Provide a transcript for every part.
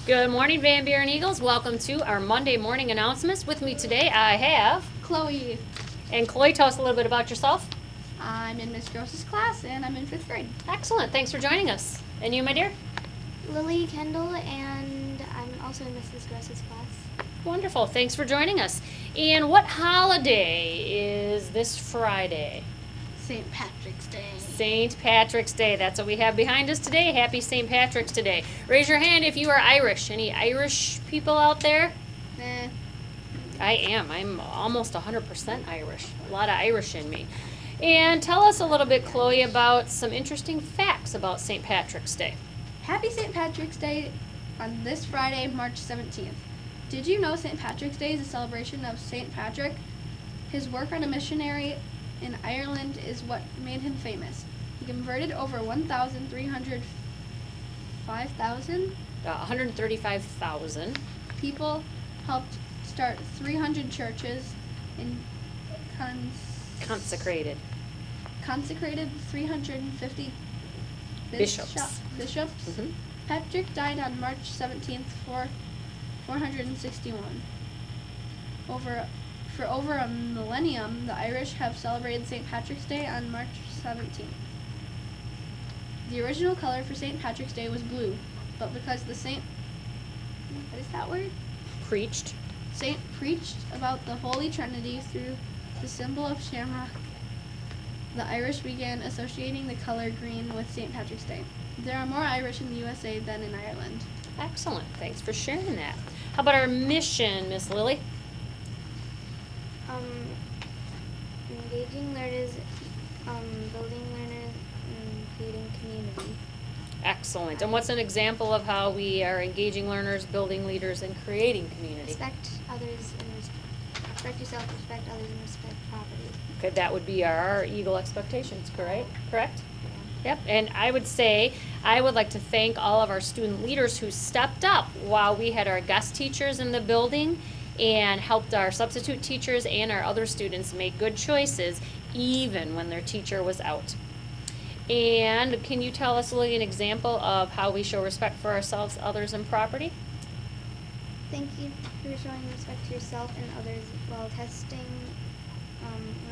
Good morning, VanBuren Eagles. Welcome to our Monday morning announcements. With me today, I have Chloe. and Chloe. Tell us a little bit about yourself. I'm in Miss Gross's class and I'm in 5th grade. Excellent. Thanks for joining us. And you, my dear? Lily Kendall, and I'm also in Mrs. Gross's class. Wonderful. Thanks for joining us. And what holiday is this Friday? St. Patrick's Day. St. Patrick's Day. That's what we have behind us today. Happy St. Patrick's Day. Raise your hand if you are Irish. Any Irish people out there? I am. I'm almost 100% Irish. A lot of Irish in me. And tell us a little bit, Chloe, about some interesting facts about St. Patrick's Day. Happy St. Patrick's Day on this Friday, March 17th. Did you know St. Patrick's Day is a celebration of St. Patrick? His work on a missionary in Ireland is what made him famous. He converted over 135,000 people, helped start 300 churches, and consecrated consecrated 350 bishops. Mhm. Patrick died on March 17th, 461. For over a millennium, the Irish have celebrated St. Patrick's Day on March 17th. The original color for St. Patrick's Day was blue, but because the saint, what is that word? Saint preached about the Holy Trinity through the symbol of shamrock, the Irish began associating the color green with St. Patrick's Day. There are more Irish in the USA than in Ireland. Excellent. Thanks for sharing that. How about our mission, Miss Lily? Engaging learners, building learners, and creating community. Excellent. And what's an example of how we are engaging learners, building leaders, and creating community? Respect others and respect yourself, respect others, and respect property. Okay, that would be our Eagle expectations, correct? Yep, and I would say, I would like to thank all of our student leaders who stepped up while we had our guest teachers in the building and helped our substitute teachers and our other students make good choices even when their teacher was out. And can you tell us, Lily, an example of how we show respect for ourselves, others, and property? Thank you for showing respect to yourself and others while testing,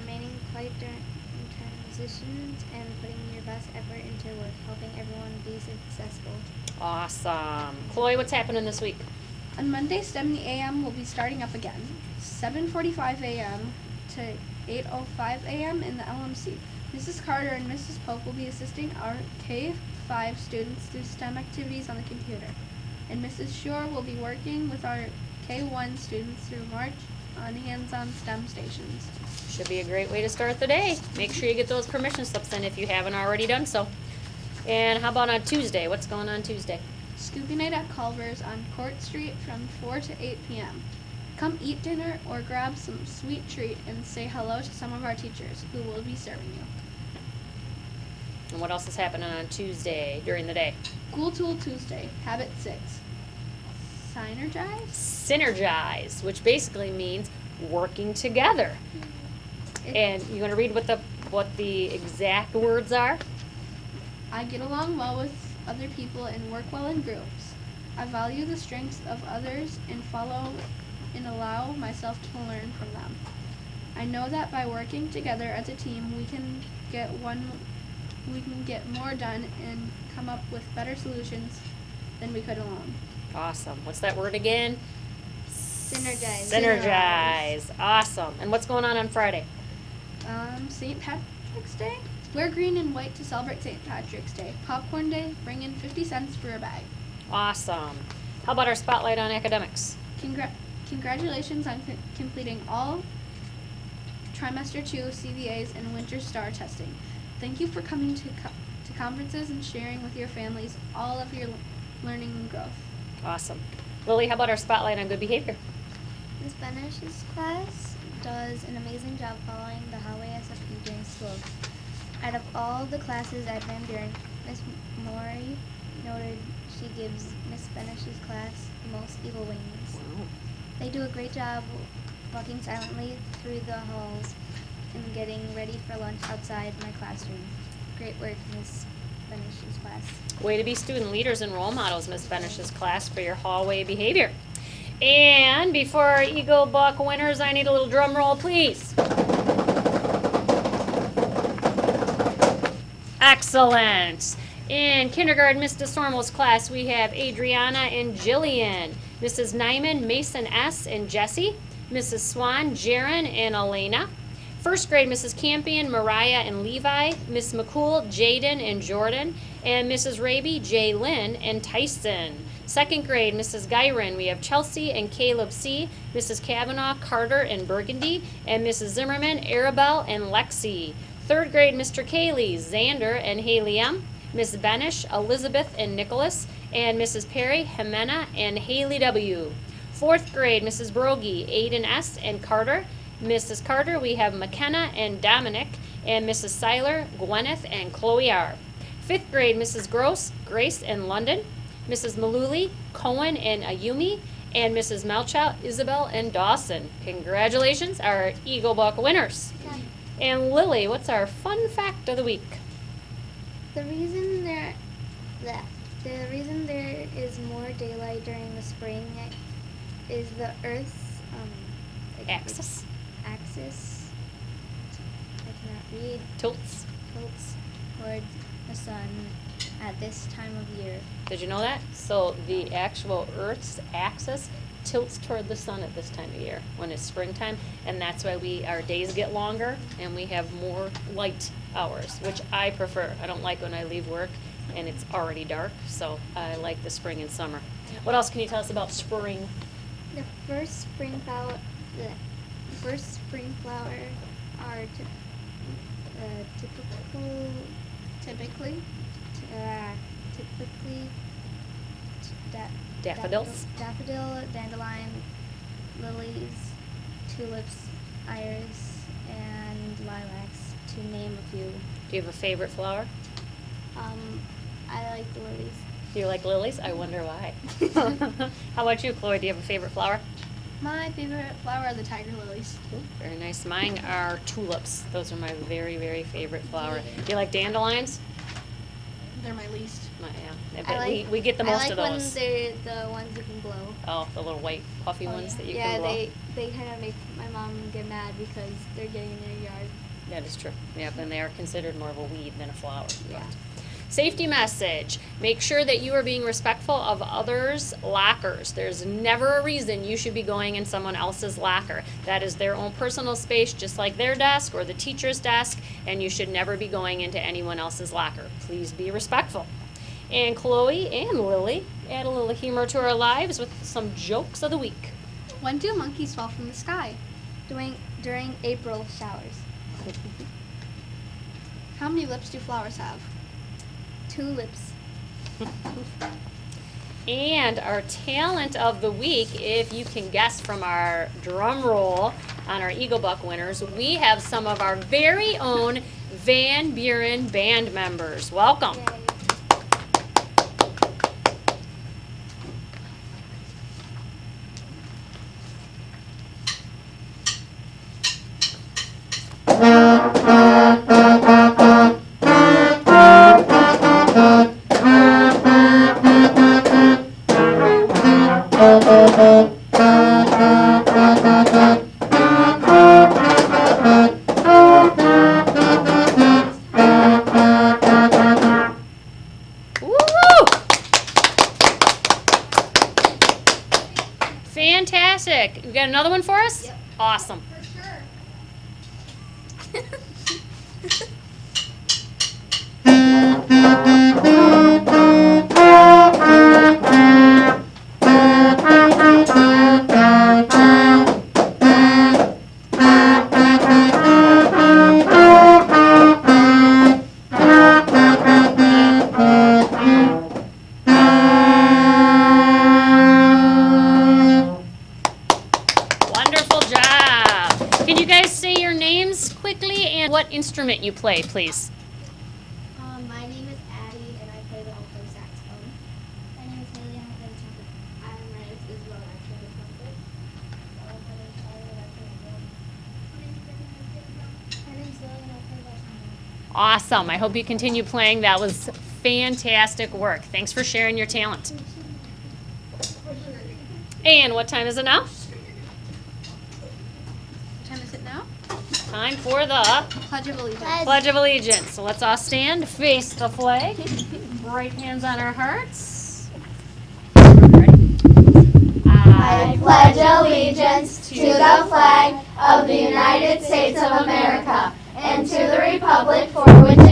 remaining quiet during transitions, and putting your best effort into work, helping everyone be successful. Awesome. Chloe, what's happening this week? On Monday, STEM in the AM will be starting up again, 7:45 a.m. to 8:05 a.m. in the LMC. Mrs. Carter and Mrs. Pope will be assisting our K-5 students through STEM activities on the computer, and Mrs. Shore will be working with our K-1 students through March on hands-on STEM stations. Should be a great way to start the day. Make sure you get those permission slips in if you haven't already done so. And how about on Tuesday? What's going on Tuesday? Scoopy Night at Culver's on Court Street from 4 to 8 p.m. Come eat dinner or grab some sweet treat and say hello to some of our teachers who will be serving you. And what else is happening on Tuesday during the day? Cool Tool Tuesday, Habit 6. Synergize, which basically means working together. And you want to read what the exact words are? I get along well with other people and work well in groups. I value the strengths of others and allow myself to learn from them. I know that by working together as a team, we can get more done and come up with better solutions than we could alone. Awesome. What's that word again? Synergize. Awesome. And what's going on Friday? St. Patrick's Day. Wear green and white to celebrate St. Patrick's Day. Popcorn Day. Bring in 50 cents for a bag. Awesome. How about our spotlight on academics? Congratulations on completing all trimester 2 CVAs and winter star testing. Thank you for coming to conferences and sharing with your families all of your learning and growth. Awesome. Lily, how about our spotlight on good behavior? Miss Benish's class does an amazing job following the Highway SFP during school. Out of all the classes at VanBuren, Miss Maury noted she gives Miss Benish's class the most eagle wings. Wow. They do a great job walking silently through the halls and getting ready for lunch outside my classroom. Great work, Miss Benish's class. Way to be student leaders and role models, Miss Benish's class, for your hallway behavior. And before our Eagle Buck winners, I need a little drum roll, please. Excellent. In kindergarten, Miss DeSormo's class, we have Adriana and Jillian. Mrs. Nyman, Mason S. and Jesse. Mrs. Swan, Jaron and Elena. First grade, Mrs. Campion, Mariah and Levi. Miss McCool, Jaden and Jordan. And Mrs. Raby, Jaylyn and Tyson. Second grade, Mrs. Gyron, we have Chelsea and Caleb C. Mrs. Kavanaugh, Carter and Burgundy. And Mrs. Zimmerman, Arabelle and Lexi. Third grade, Mr. Cayley, Xander and Haley M. Miss Benish, Elizabeth and Nicholas. And Mrs. Perry, Jimena and Haley W. Fourth grade, Mrs. Brogy, Aiden S. and Carter. Mrs. Carter, we have McKenna and Dominic. And Mrs. Seiler, Gwyneth and Chloe R. Fifth grade, Mrs. Gross, Grace and London. Mrs. Maluli, Cohen and Ayumi. And Mrs. Melchow, Isabel and Dawson. Congratulations, our Eagle Buck winners. And Lily, what's our fun fact of the week? The reason there is more daylight during the spring is the Earth's Axis. axis. I cannot read. Tilts. Tilts toward the sun at this time of year. Did you know that? So the actual Earth's axis tilts toward the sun at this time of year when it's springtime, and that's why our days get longer and we have more light hours, which I prefer. I don't like when I leave work and it's already dark, so I like the spring and summer. What else can you tell us about spring? The first spring flower are typically Daffodils. Daffodil, dandelion, lilies, tulips, iris, and lilacs, to name a few. Do you have a favorite flower? I like the lilies. Do you like lilies? I wonder why. How about you, Chloe? Do you have a favorite flower? My favorite flower are the tiger lilies. Very nice. Mine are tulips. Those are my very, very favorite flower. Do you like dandelions? They're my least. Yeah, but we get the most of those. I like when they're the ones you can blow. Oh, the little white puffy ones that you can blow. Yeah, they kind of make my mom get mad because they're getting in their yard. That is true. Yeah, and they are considered more of a weed than a flower. Yeah. Safety message. Make sure that you are being respectful of others' lockers. There's never a reason you should be going in someone else's locker. That is their own personal space, just like their desk or the teacher's desk, and you should never be going into anyone else's locker. Please be respectful. And Chloe and Lily, add a little humor to our lives with some jokes of the week. When do monkeys fall from the sky? During April showers. How many lips do flowers have? 2 lips. And our talent of the week, if you can guess from our drum roll on our Eagle Buck winners, we have some of our very own VanBuren band members. Welcome. Yay. Fantastic. You got another one for us? Yep. Awesome. For sure. Wonderful job. Can you guys say your names quickly and what instrument you play, please? My name is Addie, and I play the alto saxophone. My name is Haley, and I play the trumpet. I'm Reyes Isabel, and I play the trumpet. My name is Tyler, and I play the drum. My name is Lily, and I play the trombone. Awesome. I hope you continue playing. That was fantastic work. Thanks for sharing your talent. And what time is it now? What time is it now? Time for the Pledge of Allegiance. Pledge of Allegiance. So let's all stand, face the flag, right hands on our hearts. Ready? I pledge allegiance to the flag of the United States of America and to the republic for which